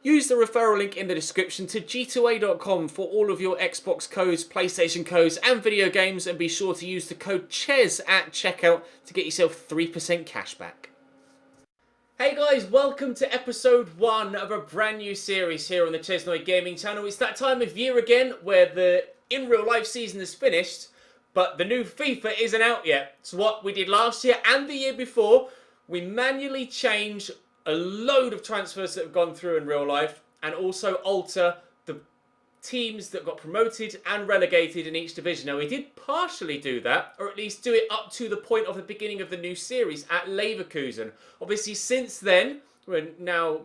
Use the referral link in the description to g2a.com for all of your Xbox codes, PlayStation codes and video games, and be sure to use the code CHES at checkout to get yourself 3% cash back. Hey guys, welcome to episode 1 of a brand new series here on the Chesnoid Gaming channel. It's that time of year again where the in real life season is finished, but the new FIFA isn't out yet. So what we did last year and the year before, we manually changed a load of transfers that have gone through in real life and also alter the teams that got promoted and relegated in each division. Now we did partially do that, or at least do it up to the point of the beginning of the new series at Leverkusen. Obviously since then, we're now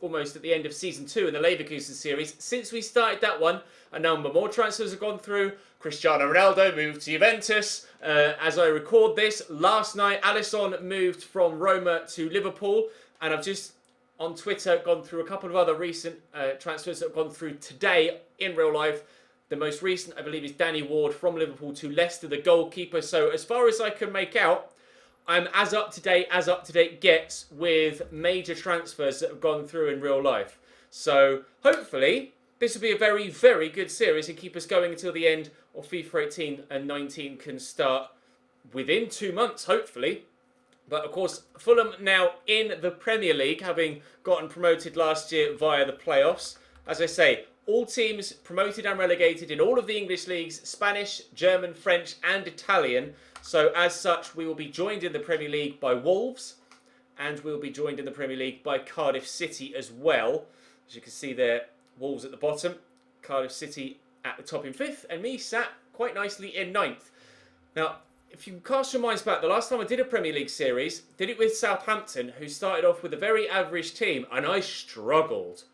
almost at the end of season 2 in the Leverkusen series. Since we started that one, a number more transfers have gone through. Cristiano Ronaldo moved to Juventus. As I record this, last night Alisson moved from Roma to Liverpool. And I've just, on Twitter, gone through a couple of other recent transfers that have gone through today in real life. The most recent, I believe, is Danny Ward from Liverpool to Leicester, the goalkeeper. So as far as I can make out, I'm as up to date gets with major transfers that have gone through in real life. So hopefully this will be a very, very good series and keep us going until the end of FIFA 18 and 19 can start within 2 months, hopefully. But of course, Fulham now in the Premier League, having gotten promoted last year via the playoffs. As I say, all teams promoted and relegated in all of the English leagues, Spanish, German, French and Italian. So as such, we will be joined in the Premier League by Wolves, and we'll be joined in the Premier League by Cardiff City as well. As you can see there, Wolves at the bottom, Cardiff City at the top in 5th, and me sat quite nicely in 9th. Now, if you cast your minds back, the last time I did a Premier League series, did it with Southampton, who started off with a very average team, and I struggled,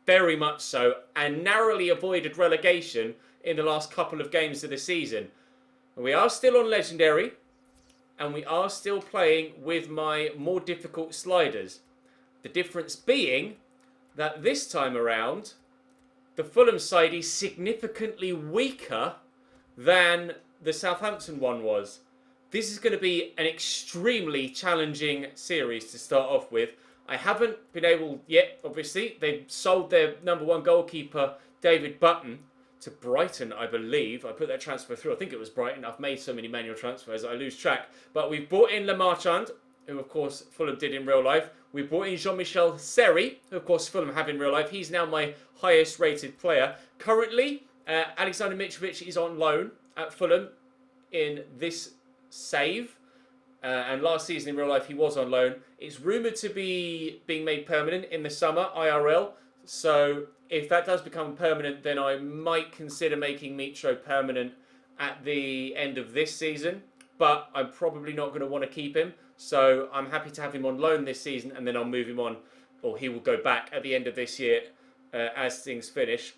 very much so, and narrowly avoided relegation in the last couple of games of the season. We are still on Legendary, and we are still playing with my more difficult sliders. The difference being that this time around, the Fulham side is significantly weaker than the Southampton one was. This is going to be an extremely challenging series to start off with. I haven't been able yet, obviously. They've sold their #1 goalkeeper, David Button, to Brighton, I believe. I put that transfer through. I think it was Brighton. I've made so many manual transfers, I lose track. But we've brought in Le Marchand, who of course Fulham did in real life. We've brought in Jean-Michel Seri, who of course Fulham have in real life. He's now my highest rated player. Currently, Alexander Mitrovic is on loan at Fulham in this save. And last season in real life he was on loan. It's rumoured to be being made permanent in the summer, IRL. So if that does become permanent, then I might consider making Mitro permanent at the end of this season. But I'm probably not going to want to keep him. So I'm happy to have him on loan this season, and then I'll move him on, or he will go back at the end of this year as things finish.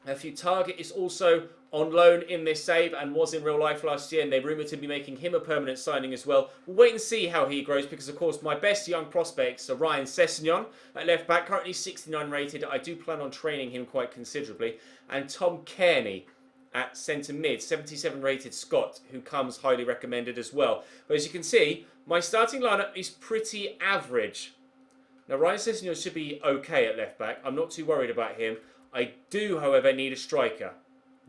Matthew Target is also on loan in this save and was in real life last year, and they're rumoured to be making him a permanent signing as well. We'll wait and see how he grows, because of course my best young prospects are Ryan Sessegnon at left back, currently 69 rated. I do plan on training him quite considerably. And Tom Kearney at centre mid, 77 rated Scot, who comes highly recommended as well. But as you can see, my starting lineup is pretty average. Now Ryan Sessegnon should be okay at left back. I'm not too worried about him. I do, however, need a striker.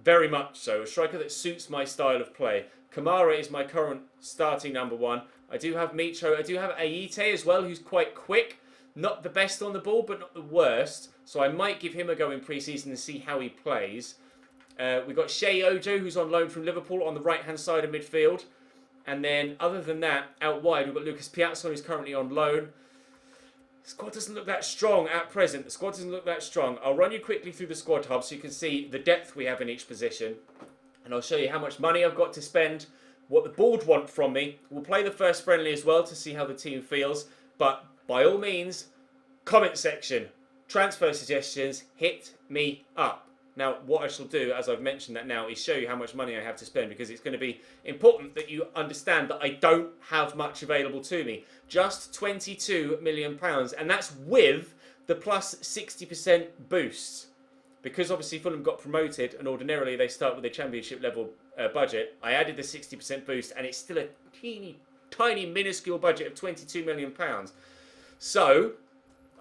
Very much so. A striker that suits my style of play. Kamara is my current starting #1. I do have Mitro. I do have Ayite as well, who's quite quick. Not the best on the ball, but not the worst. So I might give him a go in pre-season and see how he plays. We've got Shea Ojo, who's on loan from Liverpool on the right-hand side of midfield. And then, other than that, out wide, we've got Lucas Piazza, who's currently on loan. The squad doesn't look that strong at present. The squad doesn't look that strong. I'll run you quickly through the squad hub so you can see the depth we have in each position. And I'll show you how much money I've got to spend, what the board want from me. We'll play the first friendly as well to see how the team feels. But by all means, comment section, transfer suggestions, hit me up. Now, what I shall do, as I've mentioned that now, is show you how much money I have to spend, because it's going to be important that you understand that I don't have much available to me. Just £22 million, and that's with the plus 60% boost. Because obviously Fulham got promoted, and ordinarily they start with a championship level budget, I added the 60% boost, and it's still a teeny, tiny, minuscule budget of £22 million. So,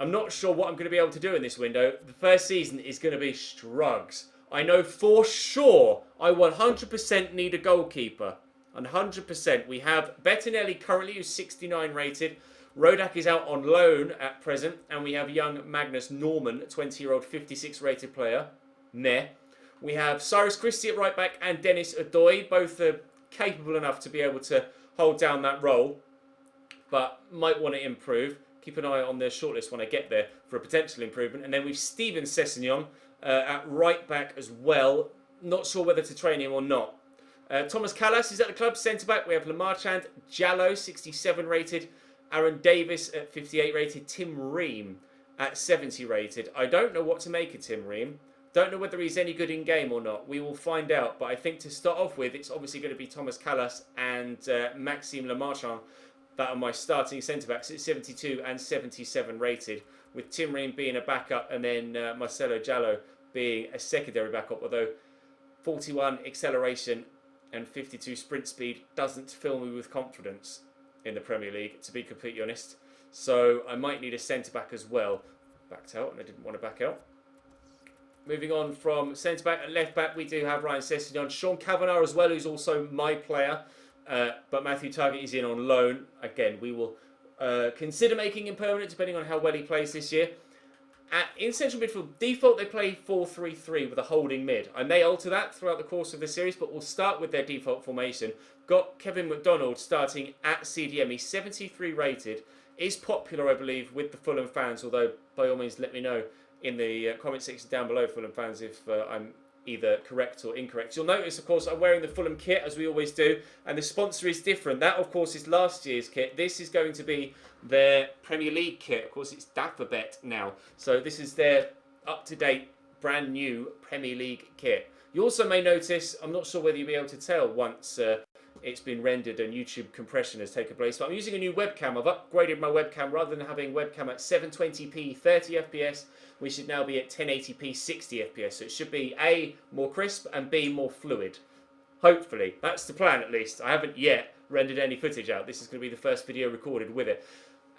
I'm not sure what I'm going to be able to do in this window. The first season is going to be strugs. I know for sure I 100% need a goalkeeper. 100%. We have Bettinelli currently, who's 69 rated. Rodak is out on loan at present. And we have young Magnus Norman, 20-year-old 56 rated player. Meh. We have Cyrus Christie at right back and Dennis Odoi. Both are capable enough to be able to hold down that role, but might want to improve. Keep an eye on the shortlist when I get there for a potential improvement. And then we've Steven Sessegnon at right back as well. Not sure whether to train him or not. Thomas Callas is at the club, centre-back. We have Lamarchand Jallo, 67 rated. Aaron Davis at 58 rated. Tim Ream at 70 rated. I don't know what to make of Tim Ream. Don't know whether he's any good in-game or not. We will find out. But I think to start off with, it's obviously going to be Thomas Callas and Maxime Lamarchand that are my starting centre-backs at 72 and 77 rated, with Tim Ream being a backup and then Marcelo Jallo being a secondary backup, although 41 acceleration and 52 sprint speed doesn't fill me with confidence in the Premier League, to be completely honest. So I might need a centre-back as well. Backed out, and I didn't want to back out. Moving on from centre-back and left-back, we do have Ryan Sessegnon. Sean Kavanagh as well, who's also my player. But Matthew Targett is in on loan. Again, we will consider making him permanent depending on how well he plays this year. In central midfield, default they play 4-3-3 with a holding mid. I may alter that throughout the course of the series, but we'll start with their default formation. Got Kevin McDonald starting at CDM. He's 73 rated. Is popular, I believe, with the Fulham fans, although by all means let me know in the comment section down below, Fulham fans, if I'm either correct or incorrect. You'll notice, of course, I'm wearing the Fulham kit, as we always do, and the sponsor is different. That, of course, is last year's kit. This is going to be their Premier League kit. Of course, it's Dapperbet now. So this is their up-to-date, brand new Premier League kit. You also may notice, I'm not sure whether you'll be able to tell once it's been rendered and YouTube compression has taken place, but I'm using a new webcam. I've upgraded my webcam. Rather than having webcam at 720p 30 FPS, we should now be at 1080p 60 FPS. So it should be A, more crisp, and B, more fluid. Hopefully. That's the plan, at least. I haven't yet rendered any footage out. This is going to be the first video recorded with it.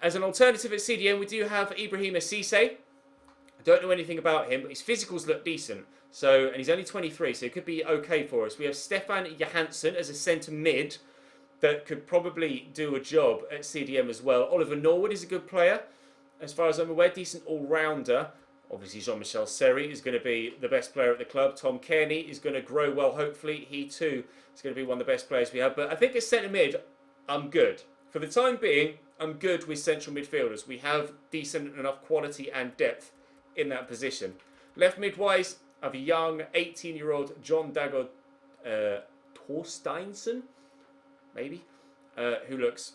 As an alternative at CDM, we do have Ibrahima Cisse. I don't know anything about him, but his physicals look decent. And he's only 23, so it could be okay for us. We have Stefan Johansson as a centre mid that could probably do a job at CDM as well. Oliver Norwood is a good player, as far as I'm aware, decent all-rounder. Obviously, Jean-Michel Seri is going to be the best player at the club. Tom Kearney is going to grow well, hopefully. He, too, is going to be one of the best players we have. But I think as centre mid, I'm good. For the time being, I'm good with central midfielders. We have decent enough quality and depth in that position. Left mid-wise, I have a young 18-year-old John Dago Torsteinsson, maybe, who looks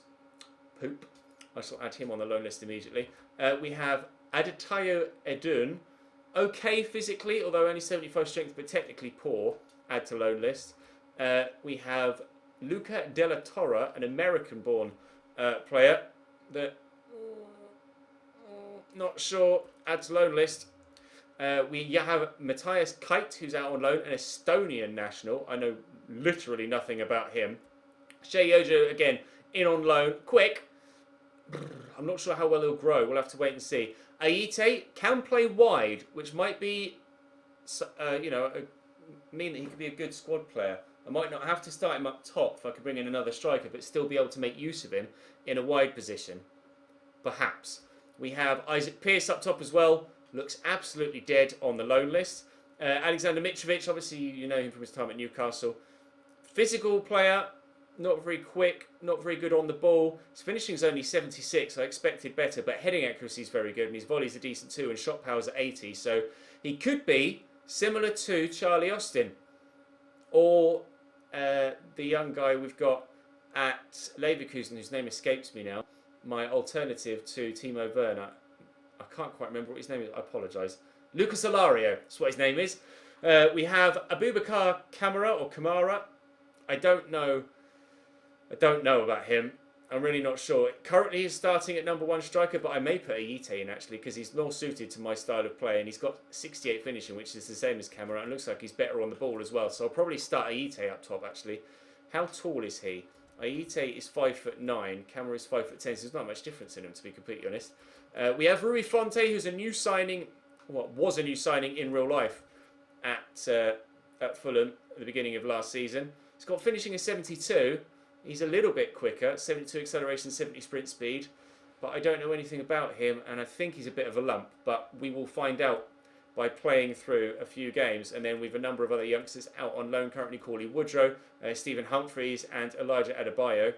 poop. I shall add him on the loan list immediately. We have Adetayo Edun, okay physically, although only 75 strength, but technically poor. Add to loan list. We have Luca Della Torre, an American-born player that not sure. Add to loan list. We have Matthias Kite, who's out on loan, an Estonian national. I know literally nothing about him. Shea Yojo, again, in on loan. Quick. I'm not sure how well he'll grow. We'll have to wait and see. Aite can play wide, which might be, mean that he could be a good squad player. I might not have to start him up top if I could bring in another striker, but still be able to make use of him in a wide position. Perhaps. We have Isaac Pearce up top as well. Looks absolutely dead on the loan list. Alexander Mitrovic, obviously you know him from his time at Newcastle. Physical player, not very quick, not very good on the ball. His finishing is only 76, I expected better, but heading accuracy is very good, and his volleys are decent too, and shot power's at 80. So he could be similar to Charlie Austin, or the young guy we've got at Leverkusen, whose name escapes me now, my alternative to Timo Werner. I can't quite remember what his name is. I apologise. Lucas Alario. That's what his name is. We have Abubakar Kamara. I don't know about him. I'm really not sure. Currently, he's starting at number one striker, but I may put Aite in actually because he's more suited to my style of play, and he's got 68 finishing, which is the same as Kamara, and looks like he's better on the ball as well. So I'll probably start Aite up top actually. How tall is he? Aite is 5'9", Camera is 5'10", so there's not much difference in them, to be completely honest. We have Rui Fonte, who's a new signing, was a new signing in real life at Fulham at the beginning of last season. He's got finishing at 72. He's a little bit quicker, 72 acceleration, 70 sprint speed, but I don't know anything about him, and I think he's a bit of a lump, but we will find out by playing through a few games. And then we've a number of other youngsters out on loan currently, Corley Woodrow, Stephen Humphreys and Elijah Adebayo.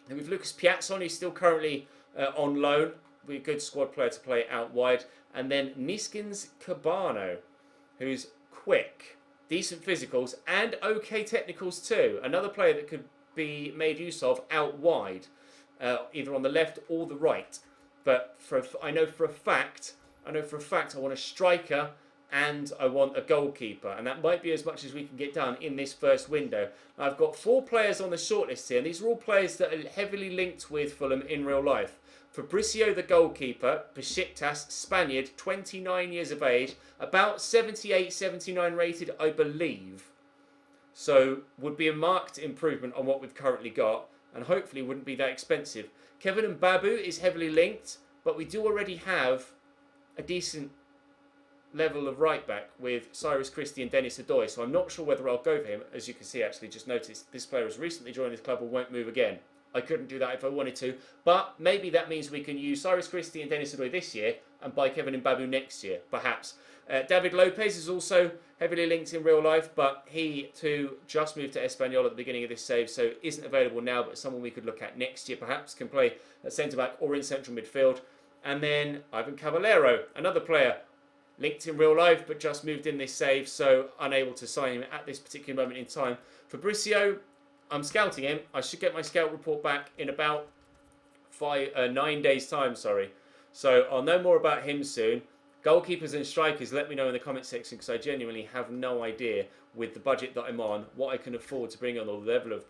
Then we've Lucas Piazzon, who's still currently on loan. Be a good squad player to play out wide. And then Niskins Cabano, who's quick, decent physicals and okay technicals too. Another player that could be made use of out wide, either on the left or the right. But I know for a fact I want a striker and I want a goalkeeper, and that might be as much as we can get done in this first window. I've got 4 players on the shortlist here, and these are all players that are heavily linked with Fulham in real life. Fabrizio, the goalkeeper, Besiktas, Spaniard, 29 years of age, about 78, 79 rated, I believe. So would be a marked improvement on what we've currently got, and hopefully wouldn't be that expensive. Kevin Mbabu is heavily linked, but we do already have a decent level of right back with Cyrus Christie and Dennis Adoy, so I'm not sure whether I'll go for him. As you can see, actually, just noticed this player has recently joined this club and won't move again. I couldn't do that if I wanted to, but maybe that means we can use Cyrus Christie and Dennis Adoy this year and buy Kevin Mbabu next year, perhaps. David Lopez is also heavily linked in real life, but he too just moved to Espanyol at the beginning of this save, so isn't available now, but someone we could look at next year perhaps, can play at centre-back or in central midfield. And then Ivan Cavallero, another player linked in real life, but just moved in this save, so unable to sign him at this particular moment in time. Fabrizio, I'm scouting him. I should get my scout report back in about 9 days' time, sorry. So I'll know more about him soon. Goalkeepers and strikers, let me know in the comment section, because I genuinely have no idea, with the budget that I'm on, what I can afford to bring on, or the level of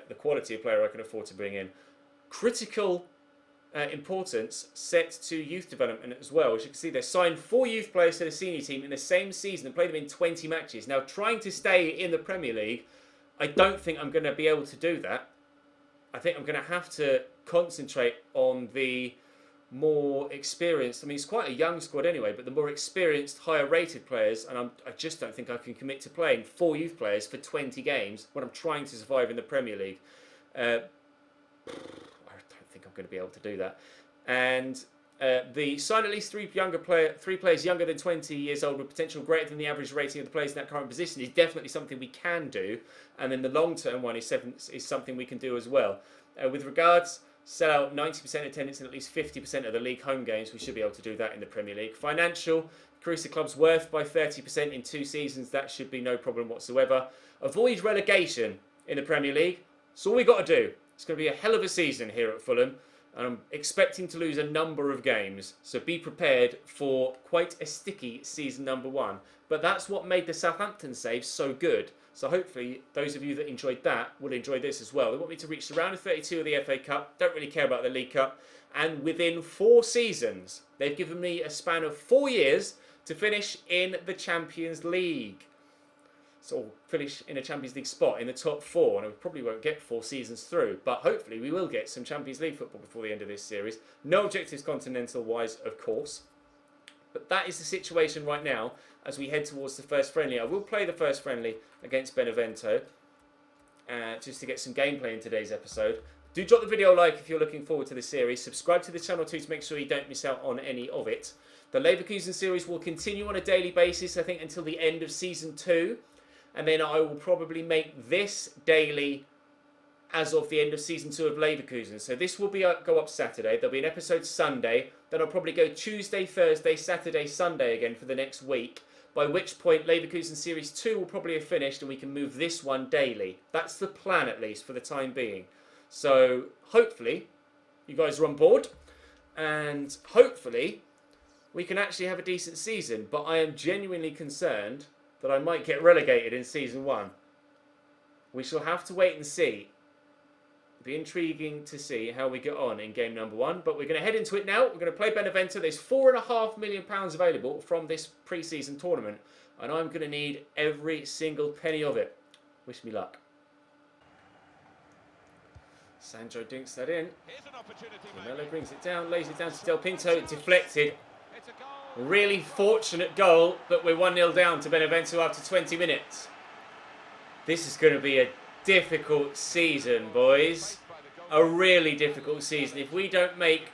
the quality of player I can afford to bring in. Critical importance set to youth development as well. As you can see, they signed 4 youth players to the senior team in the same season and played them in 20 matches. Now, trying to stay in the Premier League, I don't think I'm going to be able to do that. I think I'm going to have to concentrate on the more experienced, I mean, it's quite a young squad anyway, but the more experienced, higher rated players, and I just don't think I can commit to playing 4 youth players for 20 games when I'm trying to survive in the Premier League. I don't think I'm going to be able to do that. And the sign at least 3 players younger than 20 years old with potential greater than the average rating of the players in that current position is definitely something we can do. And then the long-term one is something we can do as well. With regards, sell out 90% attendance in at least 50% of the league home games. We should be able to do that in the Premier League. Financial, increase the club's worth by 30% in 2 seasons. That should be no problem whatsoever. Avoid relegation in the Premier League. That's all we got to do. It's going to be a hell of a season here at Fulham, and I'm expecting to lose a number of games, so be prepared for quite a sticky season number 1. But that's what made the Southampton save so good, so hopefully those of you that enjoyed that will enjoy this as well. They want me to reach the round of 32 of the FA Cup, don't really care about the League Cup, and within 4 seasons, they've given me a span of 4 years to finish in the Champions League. So finish in a Champions League spot in the top 4, and we probably won't get 4 seasons through, but hopefully we will get some Champions League football before the end of this series. No objectives continental-wise, of course, but that is the situation right now as we head towards the first friendly. I will play the first friendly against Benevento, just to get some gameplay in today's episode. Do drop the video a like if you're looking forward to the series. Subscribe to the channel too to make sure you don't miss out on any of it. The Leverkusen series will continue on a daily basis, I think, until the end of Season 2. And then I will probably make this daily as of the end of Season 2 of Leverkusen. So this will go up Saturday. There'll be an episode Sunday. Then I'll probably go Tuesday, Thursday, Saturday, Sunday again for the next week. By which point Leverkusen Series 2 will probably have finished and we can move this one daily. That's the plan, at least, for the time being. So hopefully you guys are on board. And hopefully we can actually have a decent season. But I am genuinely concerned that I might get relegated in Season 1. We shall have to wait and see. It'll be intriguing to see how we get on in game number 1, but we're going to head into it now. We're going to play Benevento. There's £4.5 million available from this pre-season tournament, and I'm going to need every single penny of it. Wish me luck. Sandro dinks that in. Melo brings it down, lays it down to Del Pinto. Deflected. Really fortunate goal, but we're 1-0 down to Benevento after 20 minutes. This is going to be a difficult season, boys. A really difficult season. If we don't make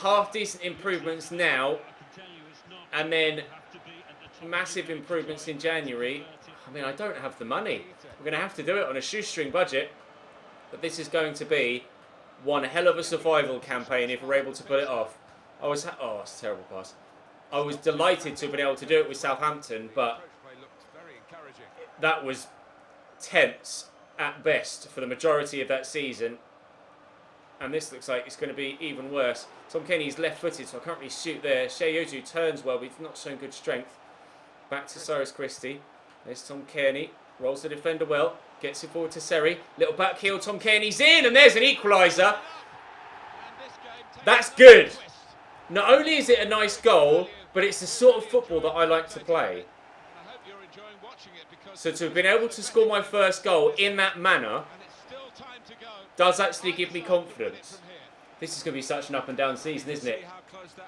half-decent improvements now, and then massive improvements in January, I mean, I don't have the money. We're going to have to do it on a shoestring budget. But this is going to be one hell of a survival campaign if we're able to pull it off. Oh, it's a terrible pass. I was delighted to have been able to do it with Southampton, but that was tense at best for the majority of that season. And this looks like it's going to be even worse. Tom Kenny's left-footed, so I can't really shoot there. Sheyoju turns well, but he's not showing good strength. Back to Cyrus Christie. There's Tom Kearney. Rolls the defender well. Gets it forward to Seri. Little back heel. Tom Kearney's in, and there's an equaliser. That's good. Not only is it a nice goal, but it's the sort of football that I like to play. So to have been able to score my first goal in that manner does actually give me confidence. This is going to be such an up and down season, isn't it?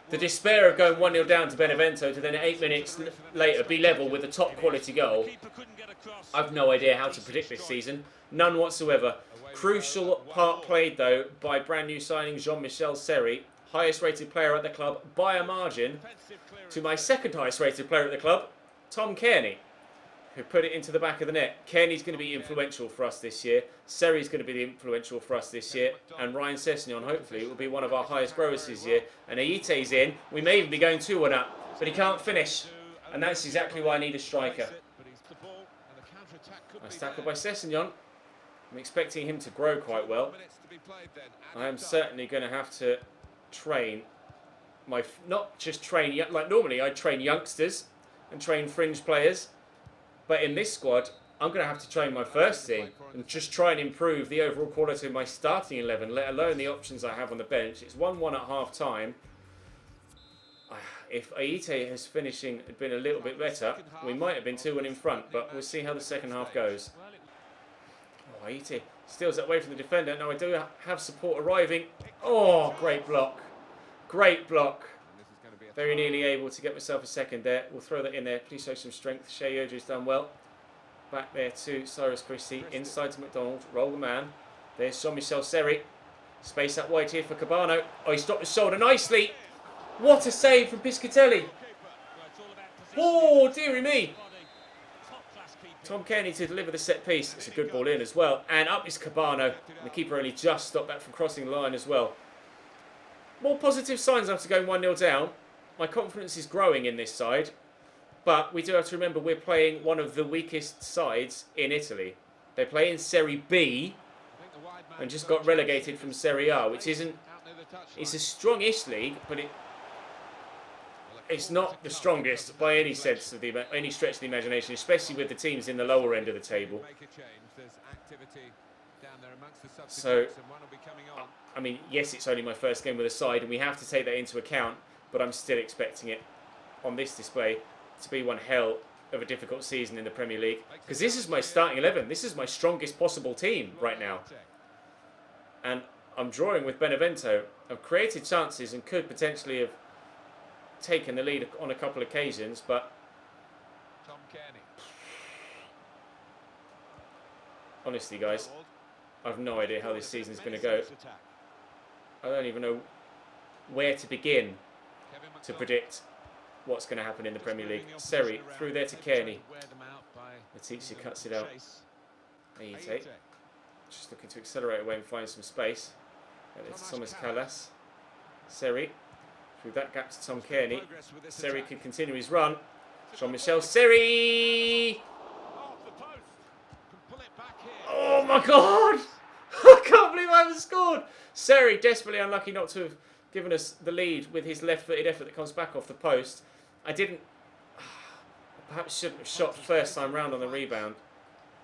The despair of going 1-0 down to Benevento to then 8 minutes later be level with a top quality goal. I've no idea how to predict this season. None whatsoever. Crucial part played though by brand new signing Jean-Michel Seri. Highest rated player at the club by a margin to my second highest rated player at the club, Tom Kearney, who put it into the back of the net. Kearney's going to be influential for us this year. Seri's going to be influential for us this year. And Ryan Sessegnon, hopefully, will be one of our highest growers this year. And Aite's in. We may even be going 2-1 up. But he can't finish. And that's exactly why I need a striker. Nice tackle by Sessegnon. I'm expecting him to grow quite well. I am certainly going to have to train not just train, like normally I train youngsters and train fringe players. But in this squad, I'm going to have to train my first team and just try and improve the overall quality of my starting 11, let alone the options I have on the bench. It's 1-1 at half-time. If Aite has been a little bit better, we might have been 2-1 in front, but we'll see how the second half goes. Oh, Aite steals that away from the defender. Now I do have support arriving. Oh, great block. Great block. Very nearly able to get myself a second there. We'll throw that in there. Please show some strength. Sheyoju's done well. Back there to Cyrus Christie. Inside to McDonald. Roll the man. There's Jean-Michel Seri. Space up wide here for Cabano. Oh, he stopped the shoulder nicely. What a save from Piscatelli. Oh, dearie me. Tom Kearney to deliver the set piece. It's a good ball in as well. And up is Cabano. The keeper only just stopped that from crossing the line as well. More positive signs after going 1-0 down. My confidence is growing in this side. But we do have to remember we're playing one of the weakest sides in Italy. They play in Serie B and just got relegated from Serie A, which isn't... It's a strong-ish league, but it's not the strongest by any sense of any stretch of the imagination, especially with the teams in the lower end of the table. So, I mean, yes, it's only my first game with a side, and we have to take that into account, but I'm still expecting it on this display to be one hell of a difficult season in the Premier League. Because this is my starting 11. This is my strongest possible team right now. And I'm drawing with Benevento. I've created chances and could potentially have taken the lead on a couple of occasions, but honestly, guys, I've no idea how this season is going to go. I don't even know where to begin to predict what's going to happen in the Premier League. Seri through there to Kearney. Letizia cuts it out. Aite just looking to accelerate away and find some space. It's Thomas Callas. Seri through that gap to Tom Kearney. Seri can continue his run. Jean-Michel Seri! Oh my god! I can't believe I haven't scored! Seri desperately unlucky not to have given us the lead with his left-footed effort that comes back off the post. I didn't... Perhaps shouldn't have shot first time round on the rebound.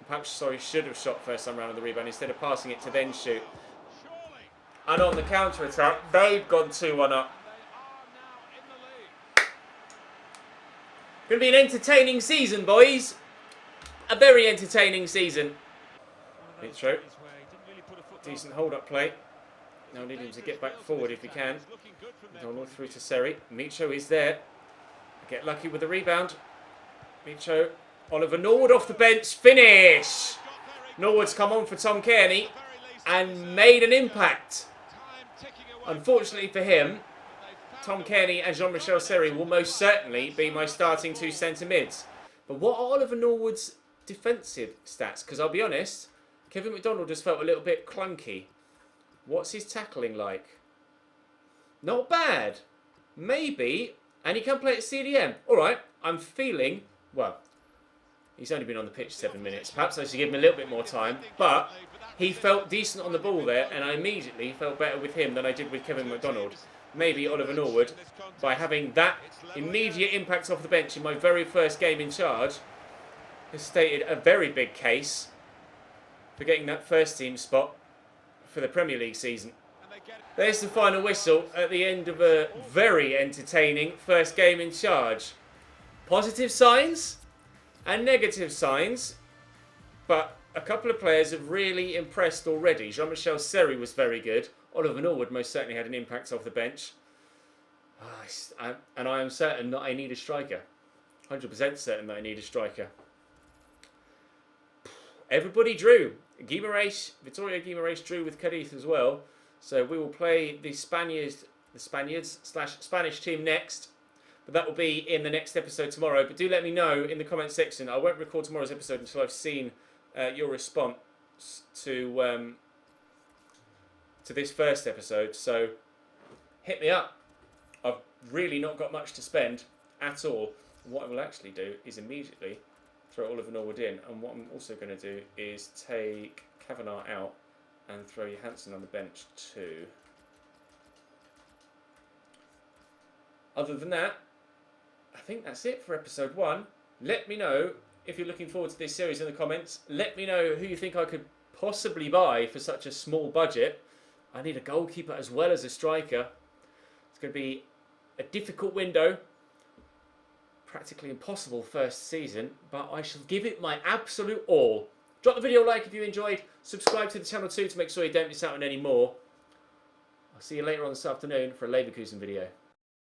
Perhaps, sorry, should have shot first time round on the rebound instead of passing it to then shoot. And on the counter-attack, they've gone 2-1 up. Going to be an entertaining season, boys. A very entertaining season. Intro. Decent hold-up play. Now need him to get back forward if he can. Donald through to Seri. Micho is there. Get lucky with the rebound. Micho. Oliver Norwood off the bench. Finish! Norwood's come on for Tom Kearney and made an impact. Unfortunately for him, Tom Kearney and Jean-Michel Seri will most certainly be my starting 2 centre mids. But what are Oliver Norwood's defensive stats? Because I'll be honest, Kevin McDonald just felt a little bit clunky. What's his tackling like? Not bad. Maybe. And he can play at CDM. All right. I'm feeling... Well, he's only been on the pitch 7 minutes. Perhaps I should give him a little bit more time. But he felt decent on the ball there. And I immediately felt better with him than I did with Kevin McDonald. Maybe Oliver Norwood, by having that immediate impact off the bench in my very first game in charge, has stated a very big case for getting that first team spot for the Premier League season. There's the final whistle at the end of a very entertaining first game in charge. Positive signs and negative signs, but a couple of players have really impressed already. Jean-Michel Seri was very good. Oliver Norwood most certainly had an impact off the bench. And I am certain that I need a striker. 100% certain that I need a striker. Everybody drew. Vittorio Guimaraes drew with Cadiz as well. So we will play the Spaniards/Spanish team next. But that will be in the next episode tomorrow. But do let me know in the comment section. I won't record tomorrow's episode until I've seen your response to this first episode. So hit me up. I've really not got much to spend at all. What I will actually do is immediately throw Oliver Norwood in, and what I'm also going to do is take Kavanagh out and throw Johansson on the bench too. Other than that, I think that's it for episode 1. Let me know if you're looking forward to this series in the comments. Let me know who you think I could possibly buy for such a small budget. I need a goalkeeper as well as a striker. It's going to be a difficult window. Practically impossible first season, but I shall give it my absolute all. Drop the video a like if you enjoyed. Subscribe to the channel too to make sure you don't miss out on any more. I'll see you later on this afternoon for a Leverkusen video.